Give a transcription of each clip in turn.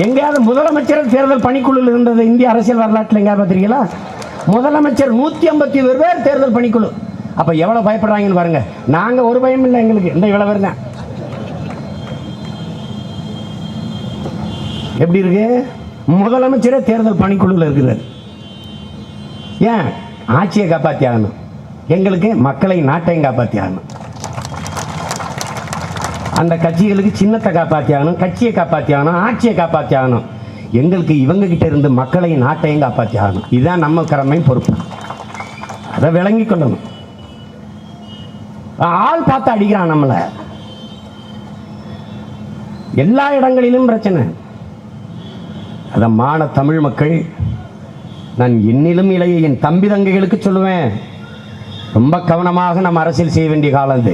எங்கேயாவது முதலமைச்சர் தேர்தல் பணிக்குழு இருந்தது இந்திய அரசியல் வரலாற்றில் எங்கேயாவது பார்த்துருக்கீங்களா? முதலமைச்சர் 151 பேர் தேர்தல் பணிக்குழு. அப்ப எவ்வளவு பயப்படுறாங்கன்னு பாருங்க. நாங்க ஒரு பயம் இல்லை எங்களுக்கு, இந்த இவ்வளவு வருங்க. எப்படி இருக்கு? முதலமைச்சரே தேர்தல் பணிக்குழுல இருக்கிறார். ஏன்? ஆட்சியை காப்பாற்றி ஆகணும். எங்களுக்கு மக்களை நாட்டையும் காப்பாற்றி ஆகணும். அந்த கட்சிகளுக்கு சின்னத்தை காப்பாற்றி ஆகணும், கட்சியை காப்பாற்றி ஆகணும், ஆட்சியை காப்பாற்றி ஆகணும். எங்களுக்கு இவங்க கிட்ட இருந்து மக்களையும் நாட்டையும் காப்பாற்றி ஆகணும். இதுதான் நம்ம கடமையும் பொறுப்பு. அதை விளங்கி கொள்ளணும். ஆள் பார்த்து அடிக்கிறான் நம்மள. எல்லா இடங்களிலும் பிரச்சனை. அதமான தமிழ் மக்கள், நான் என்னிலும் இளைய என் தம்பி தங்கைகளுக்கு சொல்லுவேன், ரொம்ப கவனமாக நம்ம அரசியல் செய்ய வேண்டிய காலம் இது.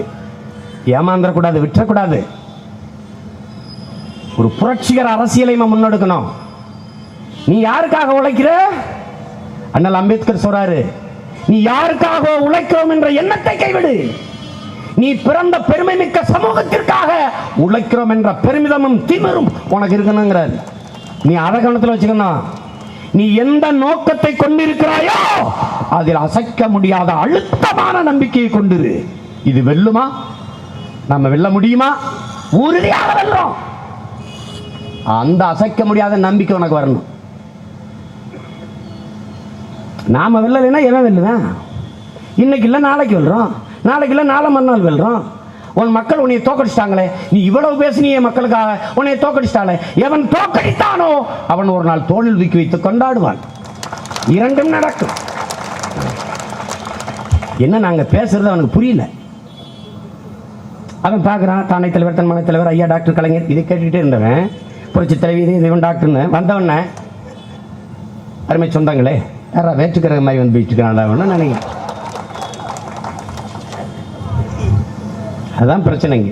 ஏமாந்துடக்கூடாது, விட்டுறக்கூடாது. ஒரு புரட்சிகர அரசியலை நம்ம முன்னெடுக்கணும். நீ யாருக்காக உழைக்கிற? அண்ணல் அம்பேத்கர் சொல்றாரு, நீ யாருக்காக உழைக்கிறோம் என்ற எண்ணத்தை கைவிடு. நீ பிறந்த பெருமை மிக்க சமூகத்திற்காக உழைக்கிறோம் என்ற பெருமிதமும் திமிரும் உனக்கு இருக்கணுங்கிறார். நீ அதை கவனத்தில் வச்சுக்கணும். நீ எந்த நோக்கத்தை கொண்டிருக்கிறாயோ அதில் அசைக்க முடியாத அழுத்தமான நம்பிக்கையை கொண்டிரு. இது வெல்லுமா? நம்ம வெல்ல முடியுமா? உறுதியாக வெல்றோம். அந்த அசைக்க முடியாத நம்பிக்கை உனக்கு வரணும். நாம வெல்லலைன்னா எவன் வெல்லுவேன்? இன்னைக்கு இல்லை நாளைக்கு வெல்றோம், நாளைக்கு இல்லை நாளை மறுநாள் வெல்றோம். உன் மக்கள் உன்னை தோக்கடிச்சிட்டாங்களே, நீ இவ்வளவு பேசினியே மக்களுக்காக, உன்னை தோக்கடிச்சிட்டாலே. எவன் தோக்கடித்தானோ அவன் ஒரு நாள் தோளில் தூக்கி வைத்து கொண்டாடுவான். இரண்டும் நடக்கும். என்ன நாங்க பேசுறது அவனுக்கு புரியல. அவன் பார்க்குறான், தானை தலைவர், தன் மனை தலைவர், ஐயா டாக்டர் கலைஞர், இதை கேட்டுக்கிட்டே இருந்தவன் புரட்சி தலைவி, இவன் டாக்டர்னு வந்தவன அருமை சொந்தங்களே, யாரா வேற்றுக்கிற மாதிரி வந்து போயிட்டு இருக்கான் நினைக்கிறேன். அதான் பிரச்சனைங்க.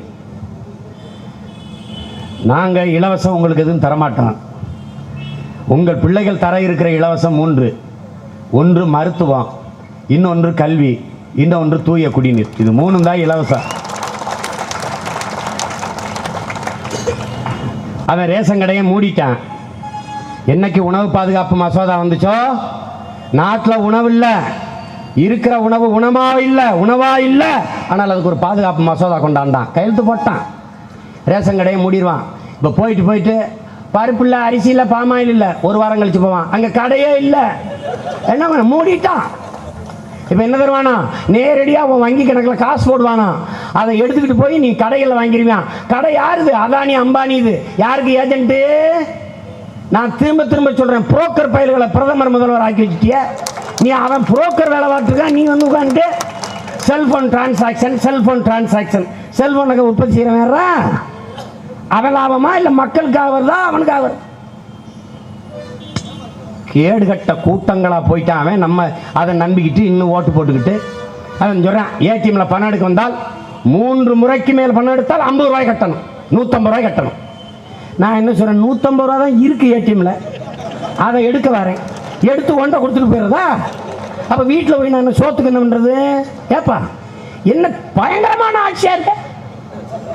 நாங்கள் இலவசம் உங்களுக்கு எதுவும் தரமாட்டோம். உங்கள் பிள்ளைகள் தர இருக்கிற இலவசம் 3: ஒன்று மருத்துவம், இன்னொன்று கல்வி, இன்னொன்று தூய குடிநீர். இது 3 தான் இலவசம். அவன் ரேஷன் கடையை மூடிட்டான். என்னைக்கு உணவு பாதுகாப்பு மசோதா வந்துச்சோ, நாட்டில் உணவு இல்லை, இருக்கிற உணவு உணவா இல்லை, ஆனால் அதுக்கு ஒரு பாதுகாப்பு மசோதா கொண்டாண்டான், கையெழுத்து போட்டான். ரேஷன் கடையை மூடிடுவான். இப்போ போயிட்டு பருப்பு இல்லை, அரிசி இல்லை, பாமாயில் இல்லை, ஒரு வாரம் கழிச்சு போவான், அங்கே கடையே இல்லை. என்ன பண்ண? மூடிட்டான். இப்போ என்ன தருவானா? நேரடியாக அவன் வங்கி கணக்கில் காசு போடுவானா, அதை எடுத்துக்கிட்டு போய் நீ கடைகளில் வாங்கிடுவான். கடை யாருது? அதானி அம்பானி. இது யாருக்கு ஏஜென்ட்டு? நான் திரும்ப சொல்கிறேன், புரோக்கர் பயல்களை பிரதமர் முதல்வர் ஆக்கி வச்சுட்டிய. நீ அவன் புரோக்கர் வேலை பார்த்துருக்கான், நீ வந்து உட்காந்துட்டு செல்போன் டிரான்சாக்ஷன் செல்போனுக்கு உற்பத்தி செய்கிறவன் அவன் லாபமா இல்லை மக்களுக்காக வருதா அவனுக்காக வருது? கேடுகட்ட கூட்டங்களாக போயிட்டான் அவன். நம்ம அதை நம்பிக்கிட்டு இன்னும் ஓட்டு போட்டுக்கிட்டு அவன் சொல்கிறான், ஏடிஎம்ல பணம் எடுக்க வந்தால் 3 முறைக்கு மேல் பணம் எடுத்தால் 50 ரூபாய் கட்டணும், 150 ரூபாய் கட்டணும். நான் என்ன சொல்கிறேன், 150 ரூபா தான் இருக்குது ஏடிஎம்ல, அதை எடுக்க வரேன், எடுத்து ஒன்றை கொடுத்துட்டு போயிடுறதா? அப்போ வீட்டில் போய் நான் சோத்துக்கு என்ன பண்ணுறது? ஏப்பா என்ன பயங்கரமான ஆட்சியாக இருக்க.